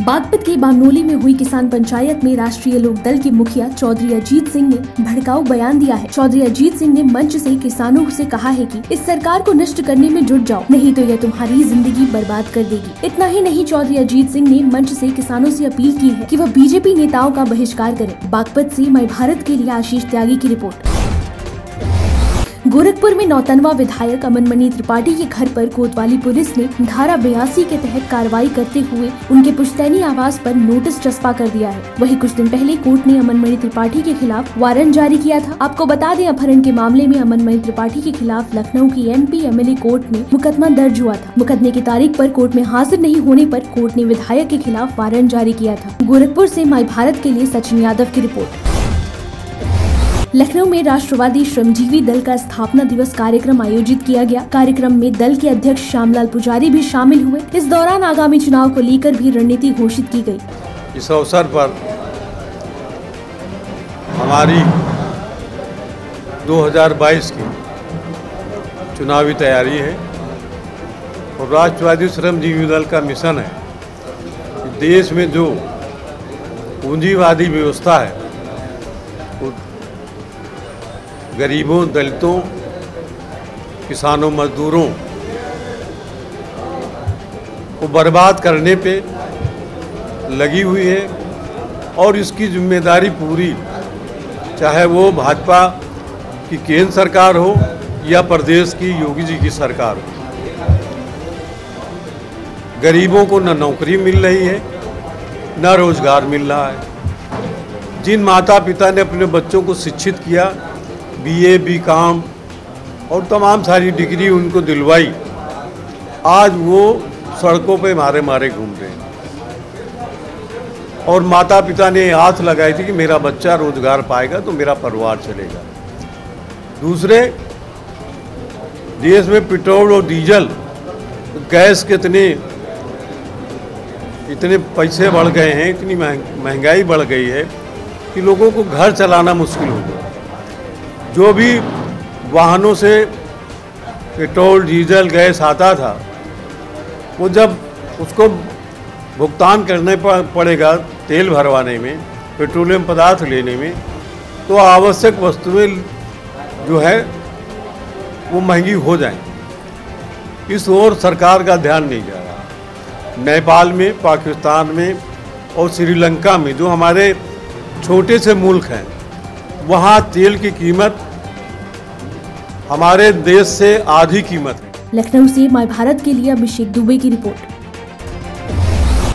बागपत के बामनोली में हुई किसान पंचायत में राष्ट्रीय लोक दल के मुखिया चौधरी अजीत सिंह ने भड़काऊ बयान दिया है। चौधरी अजीत सिंह ने मंच से किसानों से कहा है कि इस सरकार को नष्ट करने में जुट जाओ, नहीं तो यह तुम्हारी जिंदगी बर्बाद कर देगी। इतना ही नहीं, चौधरी अजीत सिंह ने मंच से किसानों से अपील की है कि वह बीजेपी नेताओं का बहिष्कार करें। बागपत से माई भारत के लिए आशीष त्यागी की रिपोर्ट। गोरखपुर में नौतनवा विधायक अमनमणि त्रिपाठी के घर पर कोतवाली पुलिस ने धारा 82 के तहत कार्रवाई करते हुए उनके पुश्तैनी आवास पर नोटिस चस्पा कर दिया है। वहीं कुछ दिन पहले कोर्ट ने अमनमणि त्रिपाठी के खिलाफ वारंट जारी किया था। आपको बता दें, अपहरण के मामले में अमनमणि त्रिपाठी के खिलाफ लखनऊ की MP MLA कोर्ट में मुकदमा दर्ज हुआ था। मुकदमे की तारीख पर कोर्ट में हाजिर नहीं होने पर कोर्ट ने विधायक के खिलाफ वारंट जारी किया था। गोरखपुर से माई भारत के लिए सचिन यादव की रिपोर्ट। लखनऊ में राष्ट्रवादी श्रमजीवी दल का स्थापना दिवस कार्यक्रम आयोजित किया गया। कार्यक्रम में दल के अध्यक्ष श्यामलाल पुजारी भी शामिल हुए। इस दौरान आगामी चुनाव को लेकर भी रणनीति घोषित की गई। इस अवसर पर हमारी 2022 की चुनावी तैयारी है और राष्ट्रवादी श्रमजीवी दल का मिशन है कि देश में जो पूंजीवादी व्यवस्था है गरीबों, दलितों, किसानों, मजदूरों को बर्बाद करने पे लगी हुई है और इसकी जिम्मेदारी पूरी, चाहे वो भाजपा की केंद्र सरकार हो या प्रदेश की योगी जी की सरकार हो। गरीबों को न नौकरी मिल रही है, न रोजगार मिल रहा है। जिन माता पिता ने अपने बच्चों को शिक्षित किया, BA, BCom और तमाम सारी डिग्री उनको दिलवाई, आज वो सड़कों पे मारे मारे घूम रहे हैं। और माता पिता ने आस लगाई थी कि मेरा बच्चा रोजगार पाएगा तो मेरा परिवार चलेगा। दूसरे, देश में पेट्रोल और डीजल, गैस के इतने पैसे बढ़ गए हैं, इतनी महंगाई बढ़ गई है कि लोगों को घर चलाना मुश्किल हो गया। जो भी वाहनों से पेट्रोल, डीजल, गैस आता था, वो जब उसको भुगतान करने पड़ेगा तेल भरवाने में, पेट्रोलियम पदार्थ लेने में, तो आवश्यक वस्तुएं जो है वो महंगी हो जाएंगी। इस ओर सरकार का ध्यान नहीं जा रहा। नेपाल में, पाकिस्तान में और श्रीलंका में, जो हमारे छोटे से मुल्क हैं, वहाँ तेल की कीमत हमारे देश से आधी कीमत है। लखनऊ से माई भारत के लिए अभिषेक दुबे की रिपोर्ट।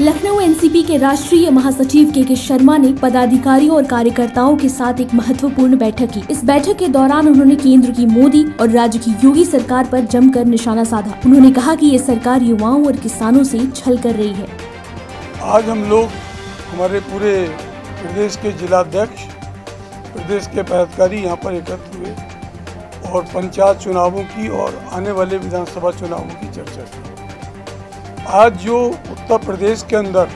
लखनऊ NCP के राष्ट्रीय महासचिव के शर्मा ने पदाधिकारियों और कार्यकर्ताओं के साथ एक महत्वपूर्ण बैठक की। इस बैठक के दौरान उन्होंने केंद्र की मोदी और राज्य की योगी सरकार पर जमकर निशाना साधा। उन्होंने कहा कि ये सरकार युवाओं और किसानों से छल कर रही है। आज हम लोग हमारे पूरे प्रदेश के जिलाध्यक्ष, प्रदेश के पदाधिकारी यहाँ पर एकत्र हुए और पंचायत चुनावों की और आने वाले विधानसभा चुनावों की चर्चा की। आज जो उत्तर प्रदेश के अंदर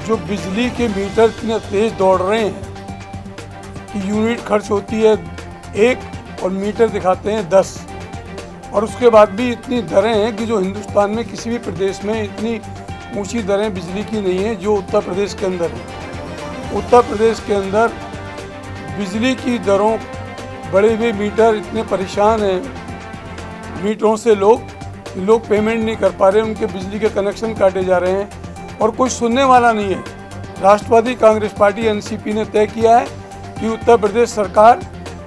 जो बिजली के मीटर इतने तेज दौड़ रहे हैं कि यूनिट खर्च होती है 1 और मीटर दिखाते हैं 10, और उसके बाद भी इतनी दरें हैं कि जो हिंदुस्तान में किसी भी प्रदेश में इतनी ऊंची दरें बिजली की नहीं है जो उत्तर प्रदेश के अंदर है। उत्तर प्रदेश के अंदर बिजली की दरों, बड़े हुए मीटर इतने परेशान हैं, मीटरों से लोग पेमेंट नहीं कर पा रहे, उनके बिजली के कनेक्शन काटे जा रहे हैं और कोई सुनने वाला नहीं है। राष्ट्रवादी कांग्रेस पार्टी NCP ने तय किया है कि उत्तर प्रदेश सरकार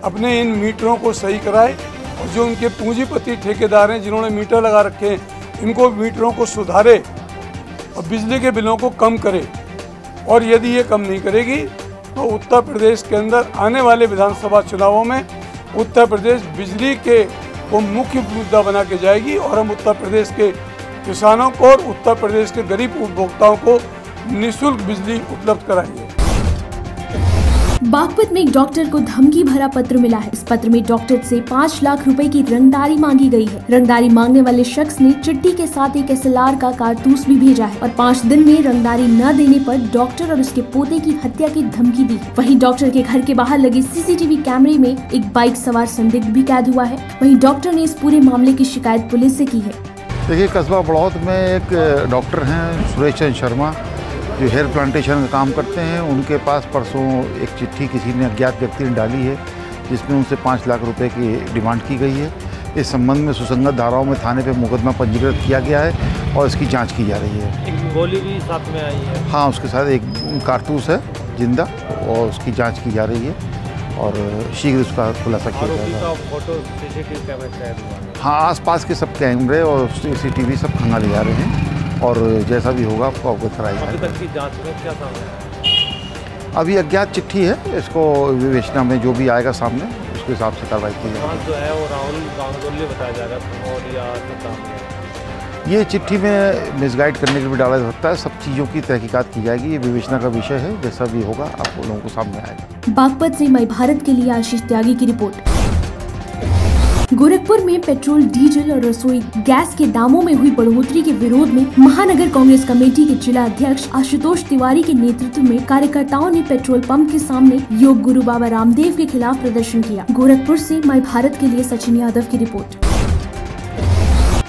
अपने इन मीटरों को सही कराए और जो उनके पूंजीपति ठेकेदार हैं जिन्होंने मीटर लगा रखे हैं, इनको मीटरों को सुधारे और बिजली के बिलों को कम करे। और यदि ये कम नहीं करेगी तो उत्तर प्रदेश के अंदर आने वाले विधानसभा चुनावों में उत्तर प्रदेश बिजली के को मुख्य मुद्दा बना के जाएगी और हम उत्तर प्रदेश के किसानों को और उत्तर प्रदेश के गरीब उपभोक्ताओं को निःशुल्क बिजली उपलब्ध कराएंगे। बागपत में एक डॉक्टर को धमकी भरा पत्र मिला है। इस पत्र में डॉक्टर से 5 लाख रुपए की रंगदारी मांगी गई है। रंगदारी मांगने वाले शख्स ने चिट्ठी के साथ एक SLR का कारतूस भी भेजा है और 5 दिन में रंगदारी न देने पर डॉक्टर और उसके पोते की हत्या की धमकी दी। वहीं डॉक्टर के घर के बाहर लगे CCTV कैमरे में एक बाइक सवार संदिग्ध भी कैद हुआ है। वहीं डॉक्टर ने इस पूरे मामले की शिकायत पुलिस से की है। देखिए, कस्बा बड़ौत में एक डॉक्टर हैं सुरेश चंद्र शर्मा, जो हेयर प्लांटेशन का काम करते हैं, उनके पास परसों एक चिट्ठी किसी ने अज्ञात व्यक्ति ने डाली है जिसमें उनसे 5 लाख रुपए की डिमांड की गई है। इस संबंध में सुसंगत धाराओं में थाने पे मुकदमा पंजीकृत किया गया है और इसकी जांच की जा रही है। एक गोली भी साथ में आई है। हाँ, उसके साथ एक कारतूस है जिंदा और उसकी जांच की जा रही है और शीघ्र उसका खुलासा किया जाएगा। फोटो सीसीटीवी कैमरे कैद हुआ। हाँ, आसपास के सब कैमरे और सीसीटीवी सब खंगाले जा रहे हैं और जैसा भी होगा आपको अवगत कराया जाएगा। अभी तक की जांच में क्या सामने आया? अभी अज्ञात चिट्ठी है, इसको विवेचना में जो भी आएगा सामने उसके हिसाब से कार्रवाई की जाएगी। जो है वो राहुल गांगुली बताया जा रहा है और या काम ये चिट्ठी में मिसगाइड करने के लिए भी डाला जा सकता है। सब चीज़ों की तहकीकात की जाएगी, ये विवेचना का विषय है। जैसा भी होगा आप लोगों को सामने आएगा। बागपत से माई भारत के लिए आशीष त्यागी की रिपोर्ट। गोरखपुर में पेट्रोल, डीजल और रसोई गैस के दामों में हुई बढ़ोतरी के विरोध में महानगर कांग्रेस कमेटी के जिला अध्यक्ष आशुतोष तिवारी के नेतृत्व में कार्यकर्ताओं ने पेट्रोल पंप के सामने योग गुरु बाबा रामदेव के खिलाफ प्रदर्शन किया। गोरखपुर से माई भारत के लिए सचिन यादव की रिपोर्ट।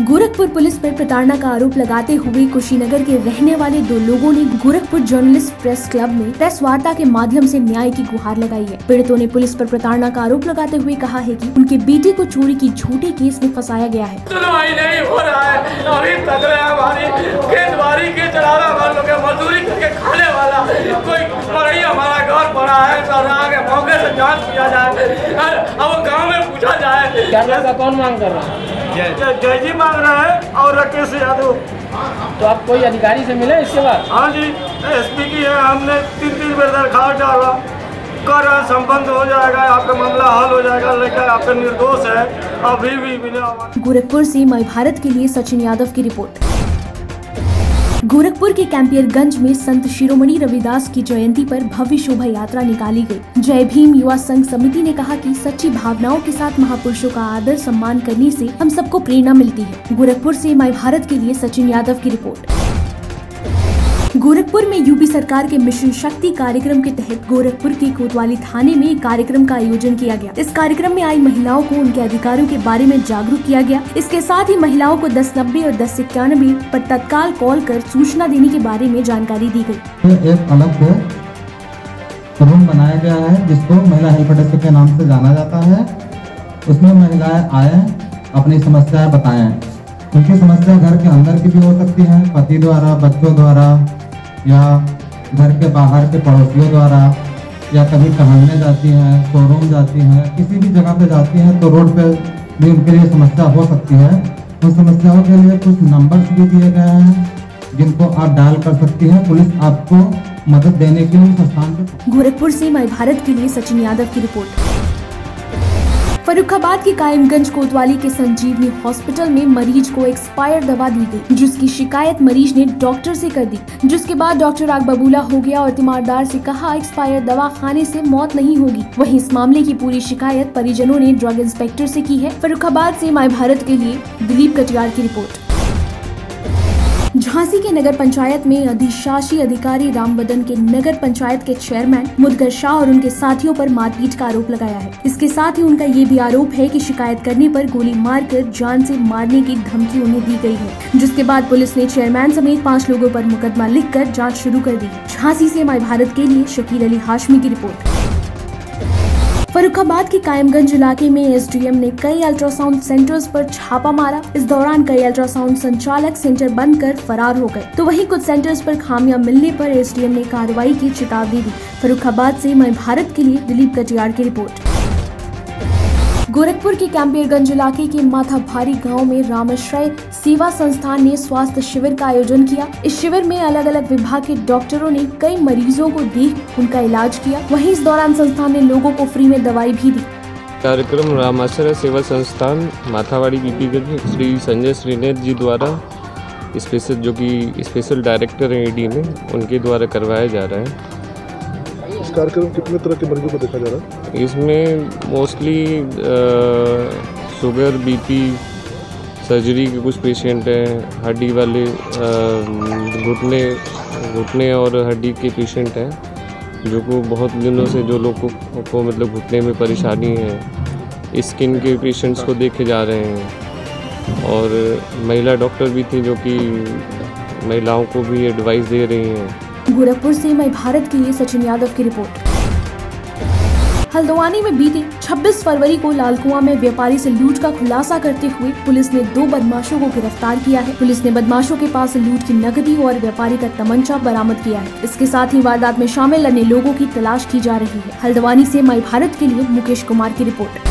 गोरखपुर पुलिस पर प्रताड़ना का आरोप लगाते हुए कुशीनगर के रहने वाले 2 लोगों ने गोरखपुर जर्नलिस्ट प्रेस क्लब में प्रेस वार्ता के माध्यम से न्याय की गुहार लगाई है। पीड़ितों ने पुलिस पर प्रताड़ना का आरोप लगाते हुए कहा है कि उनके बेटे को चोरी की झूठे केस में फंसाया गया है। सुनवाई नहीं हो रहा है, अभी तक हमारी खेतबाड़ी के चलाना वालों मजदूरी करके खाने वाला कोई मरई हमारा घर पड़ा है, आगे मौके से जांच किया जाए। अब गाँव में पूछा जाए क्या कौन मांग कर रहा है? जय जी मांग रहा है और राकेश यादव। तो आप कोई अधिकारी से मिले इसके बाद? हाँ जी, एसपी की है, हमने 3 बार दरखास्त डाला, कर संबंध हो जाएगा, आपका मामला हल हो जाएगा, लेकिन आपका निर्दोष है अभी भी मिला। गोरखपुर से माई भारत के लिए सचिन यादव की रिपोर्ट। गोरखपुर के कैंपियरगंज में संत शिरोमणि रविदास की जयंती पर भव्य शोभा यात्रा निकाली गई। जय भीम युवा संघ समिति ने कहा कि सच्ची भावनाओं के साथ महापुरुषों का आदर सम्मान करने से हम सबको प्रेरणा मिलती है। गोरखपुर से माई भारत के लिए सचिन यादव की रिपोर्ट। गोरखपुर में यूपी सरकार के मिशन शक्ति कार्यक्रम के तहत गोरखपुर के कोतवाली थाने में एक कार्यक्रम का आयोजन किया गया। इस कार्यक्रम में आई महिलाओं को उनके अधिकारों के बारे में जागरूक किया गया। इसके साथ ही महिलाओं को 1090 और 1091 पर तत्काल कॉल कर सूचना देने के बारे में जानकारी दी गई। एक अलग रूम बनाया गया है जिसको महिला हेल्प डेस्क के नाम से जाना जाता है। उसमें महिलाएं आए, अपनी समस्याएं बताएं। उनकी समस्या घर के अंदर की भी हो सकती है, पति द्वारा, बच्चों द्वारा, या घर के बाहर के पड़ोसियों द्वारा, या कभी टहलने जाती हैं, शोरूम जाती हैं, किसी भी जगह पे जाती हैं तो रोड पे भी उनके लिए समस्या हो सकती है। उन समस्याओं के लिए कुछ नंबर्स भी दिए गए हैं जिनको आप डायल कर सकती हैं। पुलिस आपको मदद देने के लिए संस्थान पे। गोरखपुर से माई भारत के लिए सचिन यादव की रिपोर्ट। फर्रुखाबाद के कायमगंज कोतवाली के संजीवनी हॉस्पिटल में मरीज को एक्सपायर दवा दी गई, जिसकी शिकायत मरीज ने डॉक्टर से कर दी, जिसके बाद डॉक्टर आग बबूला हो गया और तीमारदार से कहा एक्सपायर दवा खाने से मौत नहीं होगी। वहीं इस मामले की पूरी शिकायत परिजनों ने ड्रग इंस्पेक्टर से की है। फर्रुखाबाद से माई भारत के लिए दिलीप कटियार की रिपोर्ट। झांसी के नगर पंचायत में अधिशासी अधिकारी रामबदन के नगर पंचायत के चेयरमैन मुदगर शाह और उनके साथियों पर मारपीट का आरोप लगाया है। इसके साथ ही उनका ये भी आरोप है कि शिकायत करने पर गोली मारकर जान से मारने की धमकी उन्हें दी गई है, जिसके बाद पुलिस ने चेयरमैन समेत 5 लोगों पर मुकदमा लिखकर जांच शुरू कर दी। झांसी से माई भारत के लिए शकील अली हाशमी की रिपोर्ट। फर्रुखाबाद के कायमगंज इलाके में एसडीएम ने कई अल्ट्रासाउंड सेंटर्स पर छापा मारा। इस दौरान कई अल्ट्रासाउंड संचालक सेंटर बंद कर फरार हो गए, तो वहीं कुछ सेंटर्स पर खामियां मिलने पर एसडीएम ने कार्रवाई की चेतावनी दी। फर्रुखाबाद से मैं भारत के लिए दिलीप कटियार की रिपोर्ट। गोरखपुर के कैंपियरगंज इलाके के माथा भारी गांव में रामाश्रय सेवा संस्थान ने स्वास्थ्य शिविर का आयोजन किया। इस शिविर में अलग अलग विभाग के डॉक्टरों ने कई मरीजों को देख उनका इलाज किया। वहीं इस दौरान संस्थान ने लोगों को फ्री में दवाई भी दी। कार्यक्रम रामाश्रय सेवा संस्थान माथावाड़ी बीपीगंज श्री संजय श्रीनेत जी द्वारा स्पेशल डायरेक्टर हैं ईडी में, उनके द्वारा करवाया जा रहा है। इस कार्यक्रम कितने तरह के मरीजों को देखा जा रहा है? इसमें मोस्टली शुगर, बीपी, सर्जरी के कुछ पेशेंट हैं, हड्डी वाले घुटने और हड्डी के पेशेंट हैं, जो को बहुत दिनों से जो लोग को मतलब घुटने में परेशानी है, स्किन के पेशेंट्स को देखे जा रहे हैं। और महिला डॉक्टर भी थी जो कि महिलाओं को भी एडवाइस दे रही हैं। गोरखपुर से मैं भारत के लिए सचिन यादव की रिपोर्ट। हल्द्वानी में बीते 26 फरवरी को लालकुआं में व्यापारी से लूट का खुलासा करते हुए पुलिस ने 2 बदमाशों को गिरफ्तार किया है। पुलिस ने बदमाशों के पास लूट की नकदी और व्यापारी का तमंचा बरामद किया है। इसके साथ ही वारदात में शामिल अन्य लोगों की तलाश की जा रही है। हल्द्वानी से मैं भारत के लिए मुकेश कुमार की रिपोर्ट।